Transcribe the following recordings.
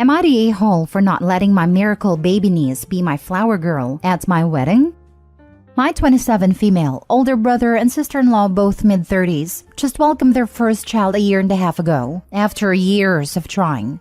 Am I the a-hole for not letting my miracle baby niece be my flower girl at my wedding? My 27 female, older brother and sister-in-law, both mid-30s, just welcomed their first child a year and a half ago, after years of trying.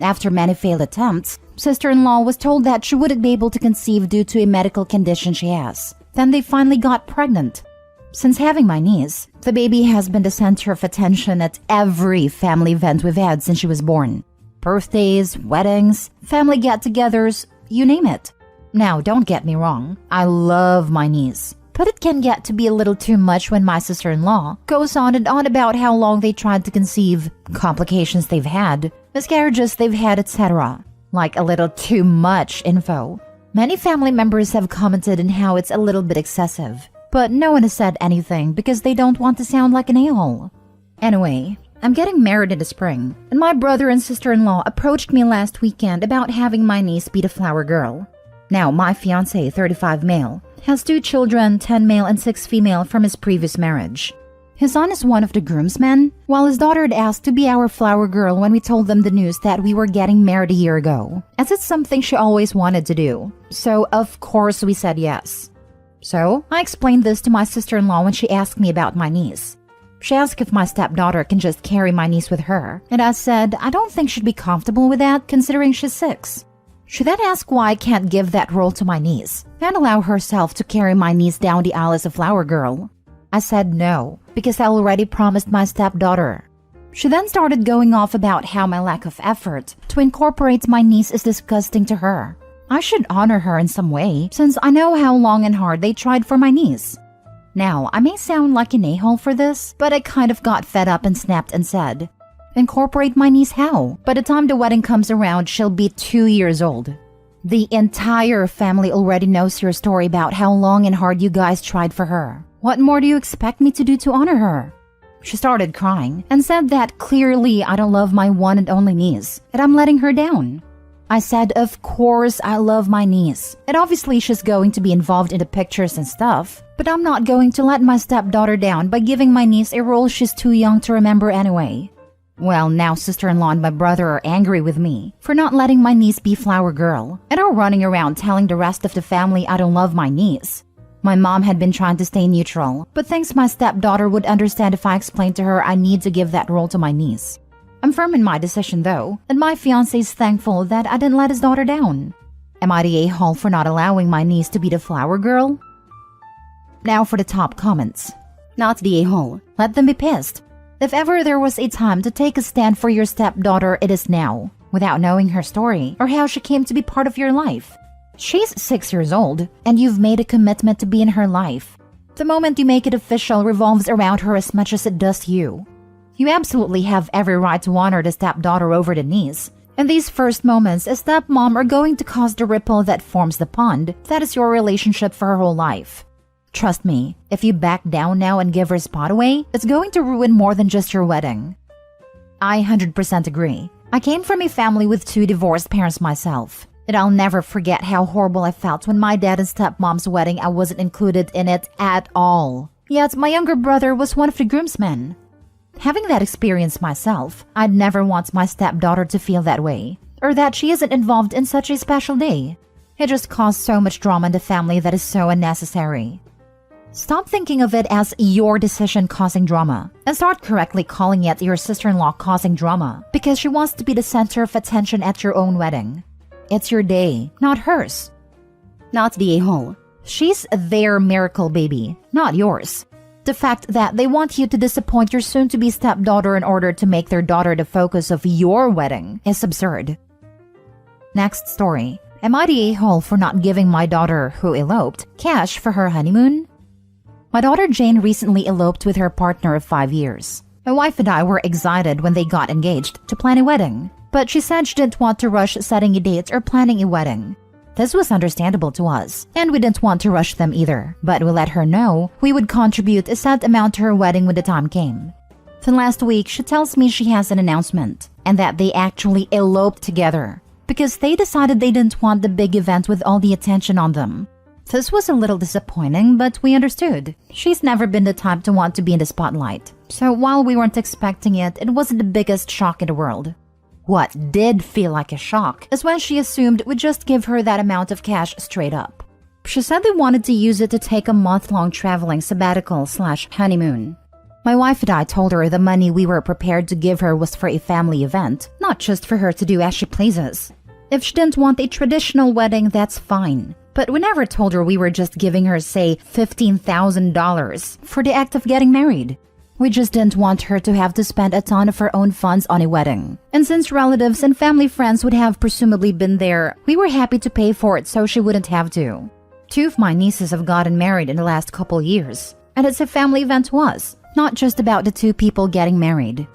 After many failed attempts, sister-in-law was told that she wouldn't be able to conceive due to a medical condition she has. Then they finally got pregnant. Since having my niece, the baby has been the center of attention at every family event we've had since she was born. Birthdays, weddings, family get-togethers, you name it. Now, don't get me wrong, I love my niece. But it can get to be a little too much when my sister-in-law goes on and on about how long they tried to conceive, complications they've had, miscarriages they've had, etc. Like a little too much info. Many family members have commented on how it's a little bit excessive, but no one has said anything because they don't want to sound like an a-hole. Anyway, I'm getting married in the spring, and my brother and sister-in-law approached me last weekend about having my niece be the flower girl. Now, my fiancé, 35 male, has 2 children, 10 male and 6 female from his previous marriage. His son is one of the groomsmen, while his daughter had asked to be our flower girl when we told them the news that we were getting married a year ago, as it's something she always wanted to do. So, of course, we said yes. So, I explained this to my sister-in-law when she asked me about my niece. She asked if my stepdaughter can just carry my niece with her, and I said I don't think she'd be comfortable with that considering she's 6. She then asked why I can't give that role to my niece and allow herself to carry my niece down the aisle as a flower girl. I said no, because I already promised my stepdaughter. She then started going off about how my lack of effort to incorporate my niece is disgusting to her. I should honor her in some way, since I know how long and hard they tried for my niece. Now, I may sound like an a-hole for this, but I kind of got fed up and snapped and said, incorporate my niece how? By the time the wedding comes around, she'll be 2 years old. The entire family already knows your story about how long and hard you guys tried for her. What more do you expect me to do to honor her? She started crying and said that clearly I don't love my one and only niece, and I'm letting her down. I said, of course I love my niece, and obviously she's going to be involved in the pictures and stuff, but I'm not going to let my stepdaughter down by giving my niece a role she's too young to remember anyway. Well, now sister-in-law and my brother are angry with me for not letting my niece be flower girl, and are running around telling the rest of the family I don't love my niece. My mom had been trying to stay neutral, but thinks my stepdaughter would understand if I explained to her I need to give that role to my niece. I'm firm in my decision though, and my fiancé is thankful that I didn't let his daughter down. Am I the a-hole for not allowing my niece to be the flower girl? Now for the top comments. Not the a-hole. Let them be pissed. If ever there was a time to take a stand for your stepdaughter, it is now, without knowing her story or how she came to be part of your life. She's 6 years old, and you've made a commitment to be in her life. The moment you make it official revolves around her as much as it does you. You absolutely have every right to honor the stepdaughter over the niece, and these first moments as stepmom are going to cause the ripple that forms the pond that is your relationship for her whole life. Trust me, if you back down now and give her spot away, it's going to ruin more than just your wedding. I 100% agree. I came from a family with 2 divorced parents myself, and I'll never forget how horrible I felt when my dad and stepmom's wedding I wasn't included in it at all. Yet my younger brother was one of the groomsmen. Having that experience myself, I'd never want my stepdaughter to feel that way, or that she isn't involved in such a special day. It just caused so much drama in the family that is so unnecessary. Stop thinking of it as your decision causing drama, and start correctly calling it your sister-in-law causing drama because she wants to be the center of attention at your own wedding. It's your day, not hers. Not the a-hole. She's their miracle baby, not yours. The fact that they want you to disappoint your soon-to-be stepdaughter in order to make their daughter the focus of your wedding is absurd. Next story. Am I the a-hole for not giving my daughter, who eloped, cash for her honeymoon? My daughter Jane recently eloped with her partner of 5 years. My wife and I were excited when they got engaged to plan a wedding, but she said she didn't want to rush setting a date or planning a wedding. This was understandable to us, and we didn't want to rush them either, but we let her know we would contribute a set amount to her wedding when the time came. Then last week, she tells me she has an announcement, and that they actually eloped together, because they decided they didn't want the big event with all the attention on them. This was a little disappointing, but we understood. She's never been the type to want to be in the spotlight, so while we weren't expecting it, it wasn't the biggest shock in the world. What did feel like a shock is when she assumed we'd just give her that amount of cash straight up. She said they wanted to use it to take a month-long traveling sabbatical/honeymoon. My wife and I told her the money we were prepared to give her was for a family event, not just for her to do as she pleases. If she didn't want a traditional wedding, that's fine. But we never told her we were just giving her, say, $15,000 for the act of getting married. We just didn't want her to have to spend a ton of her own funds on a wedding. And since relatives and family friends would have presumably been there, we were happy to pay for it so she wouldn't have to. 2 of my nieces have gotten married in the last couple years, and it's a family event was, not just about the 2 people getting married.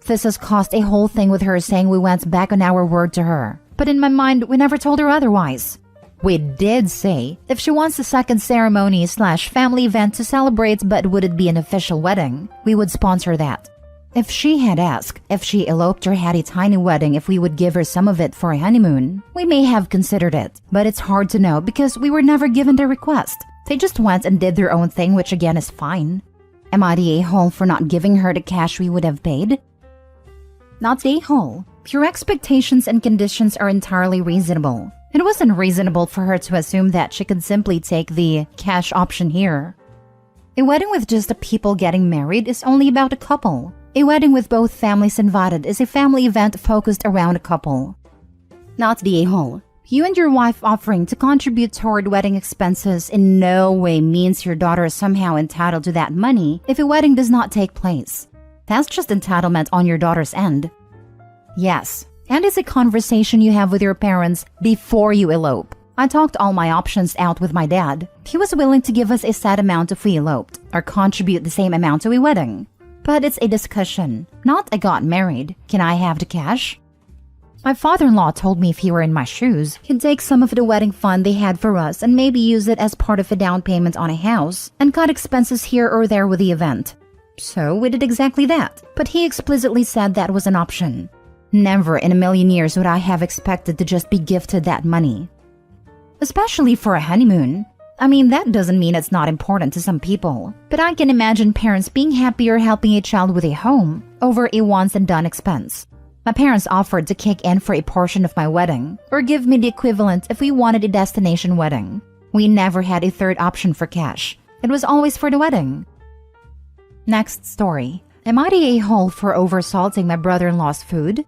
This has caused a whole thing with her saying we went back on our word to her, but in my mind, we never told her otherwise. We did say if she wants a second ceremony/family event to celebrate but would it be an official wedding, we would sponsor that. If she had asked if she eloped or had a tiny wedding if we would give her some of it for a honeymoon, we may have considered it, but it's hard to know because we were never given the request. They just went and did their own thing, which again is fine. Am I the a-hole for not giving her the cash we would have paid? Not the a-hole. Your expectations and conditions are entirely reasonable. It wasn't reasonable for her to assume that she could simply take the cash option here. A wedding with just the people getting married is only about a couple. A wedding with both families invited is a family event focused around a couple. Not the a-hole. You and your wife offering to contribute toward wedding expenses in no way means your daughter is somehow entitled to that money if a wedding does not take place. That's just entitlement on your daughter's end. Yes, and it's a conversation you have with your parents before you elope. I talked all my options out with my dad. He was willing to give us a set amount if we eloped, or contribute the same amount to a wedding. But it's a discussion, not I got married. Can I have the cash? My father-in-law told me if he were in my shoes, he'd take some of the wedding fund they had for us and maybe use it as part of a down payment on a house and cut expenses here or there with the event. So we did exactly that, but he explicitly said that was an option. Never in a million years would I have expected to just be gifted that money. Especially for a honeymoon. I mean, that doesn't mean it's not important to some people, but I can imagine parents being happier helping a child with a home over a once-and-done expense. My parents offered to kick in for a portion of my wedding, or give me the equivalent if we wanted a destination wedding. We never had a third option for cash. It was always for the wedding. Next story. Am I the a-hole for oversalting my brother-in-law's food?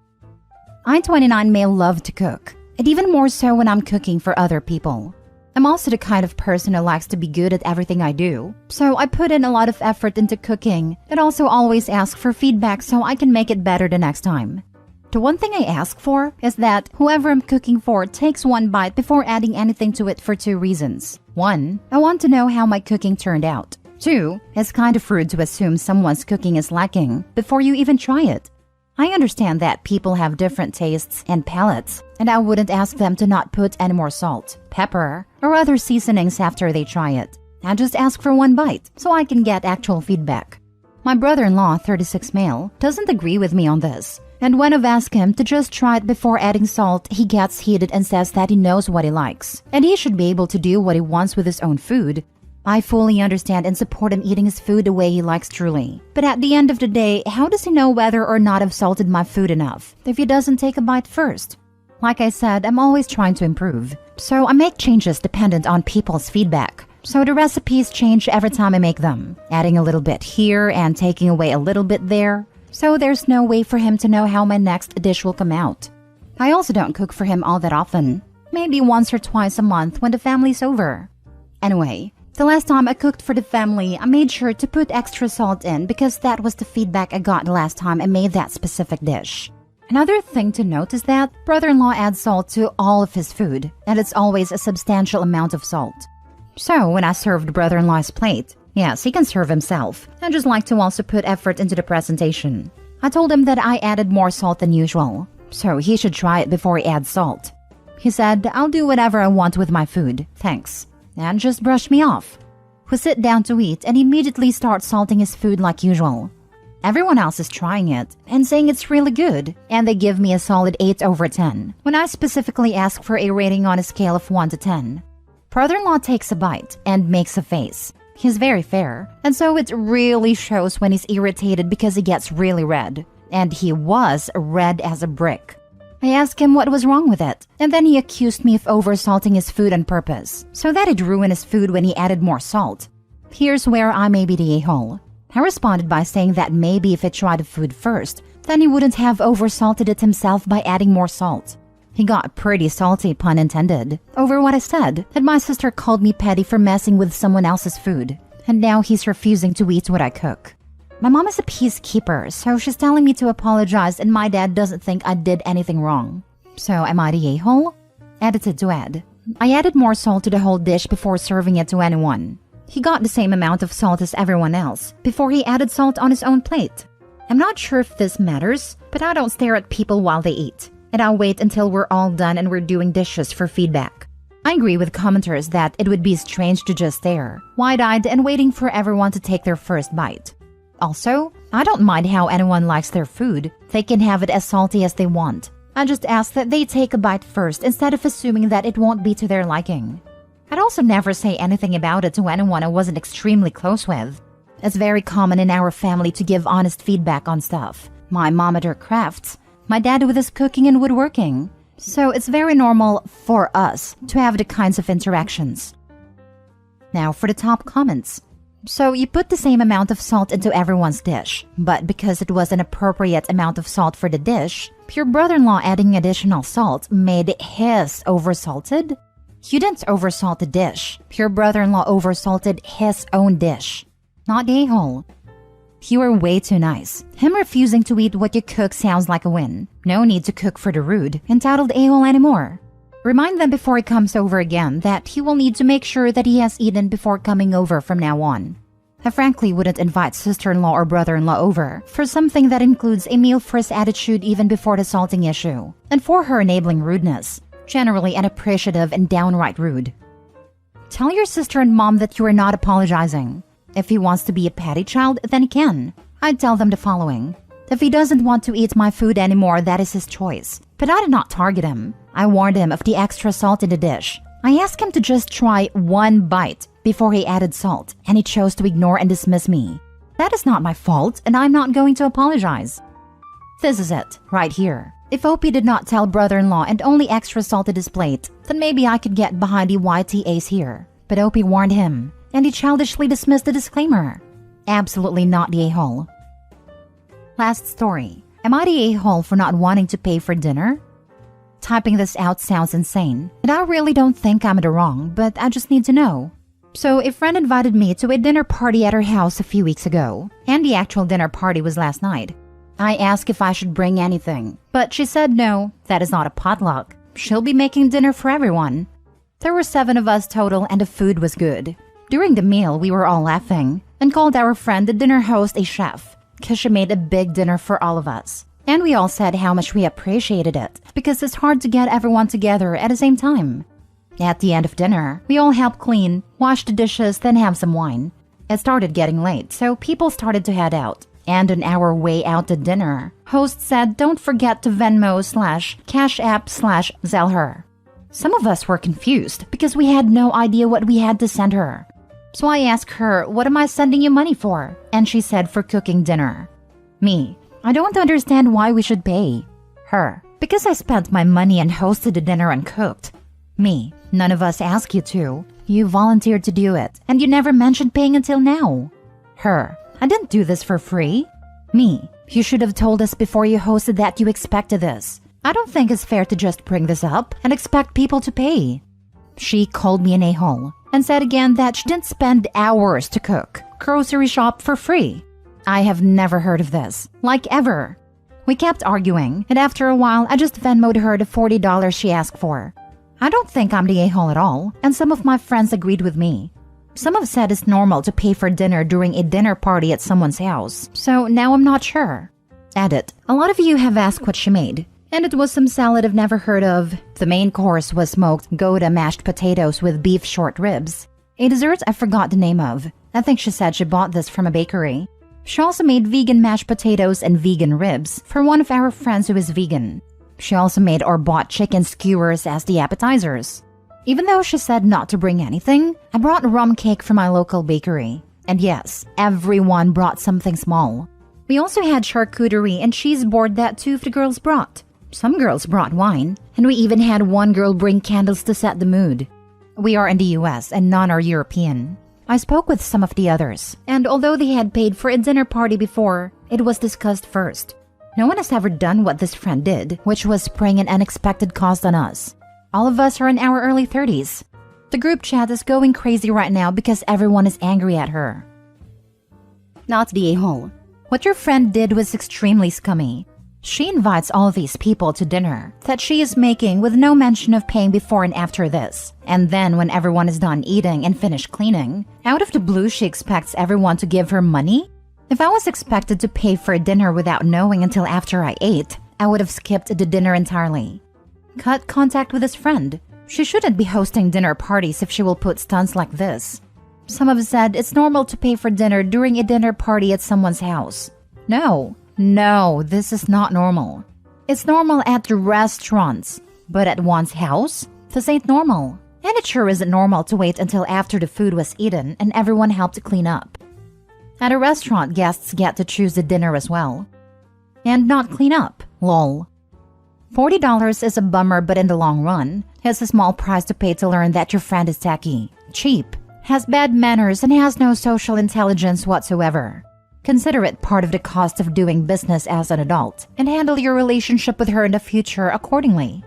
I, 29, may love to cook, and even more so when I'm cooking for other people. I'm also the kind of person who likes to be good at everything I do, so I put in a lot of effort into cooking and also always ask for feedback so I can make it better the next time. The one thing I ask for is that whoever I'm cooking for takes one bite before adding anything to it for 2 reasons. 1, I want to know how my cooking turned out. 2, it's kind of rude to assume someone's cooking is lacking before you even try it. I understand that people have different tastes and palates, and I wouldn't ask them to not put any more salt, pepper, or other seasonings after they try it. I just ask for one bite so I can get actual feedback. My brother-in-law, 36 male, doesn't agree with me on this, and when I've asked him to just try it before adding salt, he gets heated and says that he knows what he likes, and he should be able to do what he wants with his own food. I fully understand and support him eating his food the way he likes truly. But at the end of the day, how does he know whether or not I've salted my food enough if he doesn't take a bite first? Like I said, I'm always trying to improve. So I make changes dependent on people's feedback. So the recipes change every time I make them, adding a little bit here and taking away a little bit there. So there's no way for him to know how my next dish will come out. I also don't cook for him all that often. Maybe once or twice a month when the family's over. Anyway, the last time I cooked for the family, I made sure to put extra salt in because that was the feedback I got the last time I made that specific dish. Another thing to note is that brother-in-law adds salt to all of his food, and it's always a substantial amount of salt. So when I served brother-in-law's plate, yes, he can serve himself. I just like to also put effort into the presentation. I told him that I added more salt than usual, so he should try it before he adds salt. He said, "I'll do whatever I want with my food, thanks," and just brushed me off. We sit down to eat and he immediately starts salting his food like usual. Everyone else is trying it and saying it's really good, and they give me a solid 8 over 10 when I specifically ask for a rating on a scale of 1 to 10. Brother-in-law takes a bite and makes a face. He's very fair, and so it really shows when he's irritated because he gets really red. And he was red as a brick. I asked him what was wrong with it, and then he accused me of oversalting his food on purpose, so that it'd ruin his food when he added more salt. Here's where I may be the a-hole. I responded by saying that maybe if he tried the food first, then he wouldn't have oversalted it himself by adding more salt. He got pretty salty, pun intended, over what I said, and my sister called me petty for messing with someone else's food, and now he's refusing to eat what I cook. My mom is a peacekeeper, so she's telling me to apologize, and my dad doesn't think I did anything wrong. So am I the a-hole? Edited to add. I added more salt to the whole dish before serving it to anyone. He got the same amount of salt as everyone else before he added salt on his own plate. I'm not sure if this matters, but I don't stare at people while they eat, and I'll wait until we're all done and we're doing dishes for feedback. I agree with commenters that it would be strange to just stare, wide-eyed and waiting for everyone to take their first bite. Also, I don't mind how anyone likes their food. They can have it as salty as they want. I just ask that they take a bite first instead of assuming that it won't be to their liking. I'd also never say anything about it to anyone I wasn't extremely close with. It's very common in our family to give honest feedback on stuff. My mom at her crafts, my dad with his cooking and woodworking. So it's very normal for us to have the kinds of interactions. Now for the top comments. So you put the same amount of salt into everyone's dish, but because it was an appropriate amount of salt for the dish, your brother-in-law adding additional salt made his oversalted? You didn't oversalt the dish. Your brother-in-law oversalted his own dish. Not the a-hole. You are way too nice. Him refusing to eat what you cook sounds like a win. No need to cook for the rude, entitled a-hole anymore. Remind them before he comes over again that he will need to make sure that he has eaten before coming over from now on. I frankly wouldn't invite sister-in-law or brother-in-law over for something that includes a meal-first attitude even before the salting issue, and for her enabling rudeness, generally unappreciative and downright rude. Tell your sister and mom that you are not apologizing. If he wants to be a petty child, then he can. I'd tell them the following. If he doesn't want to eat my food anymore, that is his choice. But I did not target him. I warned him of the extra salt in the dish. I asked him to just try one bite before he added salt, and he chose to ignore and dismiss me. That is not my fault, and I'm not going to apologize. This is it, right here. If Opie did not tell brother-in-law and only extra salted his plate, then maybe I could get behind the YTAs here. But Opie warned him, and he childishly dismissed the disclaimer. Absolutely not the a-hole. Last story. Am I the a-hole for not wanting to pay for dinner? Typing this out sounds insane, and I really don't think I'm in the wrong, but I just need to know. So a friend invited me to a dinner party at her house a few weeks ago, and the actual dinner party was last night. I asked if I should bring anything, but she said no, that is not a potluck. She'll be making dinner for everyone. There were 7 of us total and the food was good. During the meal, we were all laughing and called our friend the dinner host a chef, because she made a big dinner for all of us. And we all said how much we appreciated it, because it's hard to get everyone together at the same time. At the end of dinner, we all helped clean, wash the dishes, then have some wine. It started getting late, so people started to head out. And on our way out to dinner, host said don't forget to Venmo/Cash App/Zelle her. Some of us were confused because we had no idea what we had to send her. So I asked her, what am I sending you money for? And she said for cooking dinner. Me, I don't understand why we should pay. Her, because I spent my money and hosted the dinner and cooked. Me, none of us asked you to. You volunteered to do it, and you never mentioned paying until now. Her, I didn't do this for free. Me, you should have told us before you hosted that you expected this. I don't think it's fair to just bring this up and expect people to pay. She called me an a-hole and said again that she didn't spend hours to cook, grocery shop for free. I have never heard of this, like ever. We kept arguing, and after a while, I just Venmo'd her the $40 she asked for. I don't think I'm the a-hole at all, and some of my friends agreed with me. Some have said it's normal to pay for dinner during a dinner party at someone's house, so now I'm not sure. Edit. A lot of you have asked what she made, and it was some salad I've never heard of. The main course was smoked Gouda mashed potatoes with beef short ribs. A dessert I forgot the name of. I think she said she bought this from a bakery. She also made vegan mashed potatoes and vegan ribs for one of our friends who is vegan. She also made or bought chicken skewers as the appetizers. Even though she said not to bring anything, I brought rum cake from my local bakery. And yes, everyone brought something small. We also had charcuterie and cheese board that 2 of the girls brought. Some girls brought wine, and we even had one girl bring candles to set the mood. We are in the US and none are European. I spoke with some of the others, and although they had paid for a dinner party before, it was discussed first. No one has ever done what this friend did, which was spring an unexpected cost on us. All of us are in our early 30s. The group chat is going crazy right now because everyone is angry at her. Not the a-hole. What your friend did was extremely scummy. She invites all these people to dinner that she is making with no mention of paying before and after this. And then when everyone is done eating and finished cleaning, out of the blue she expects everyone to give her money? If I was expected to pay for a dinner without knowing until after I ate, I would have skipped the dinner entirely. Cut contact with his friend. She shouldn't be hosting dinner parties if she will put stunts like this. Some have said it's normal to pay for dinner during a dinner party at someone's house. No, this is not normal. It's normal at the restaurants, but at one's house? This ain't normal. And it sure isn't normal to wait until after the food was eaten and everyone helped clean up. At a restaurant, guests get to choose the dinner as well. And not clean up, lol. $40 is a bummer, but in the long run, it's a small price to pay to learn that your friend is tacky, cheap, has bad manners, and has no social intelligence whatsoever. Consider it part of the cost of doing business as an adult, and handle your relationship with her in the future accordingly.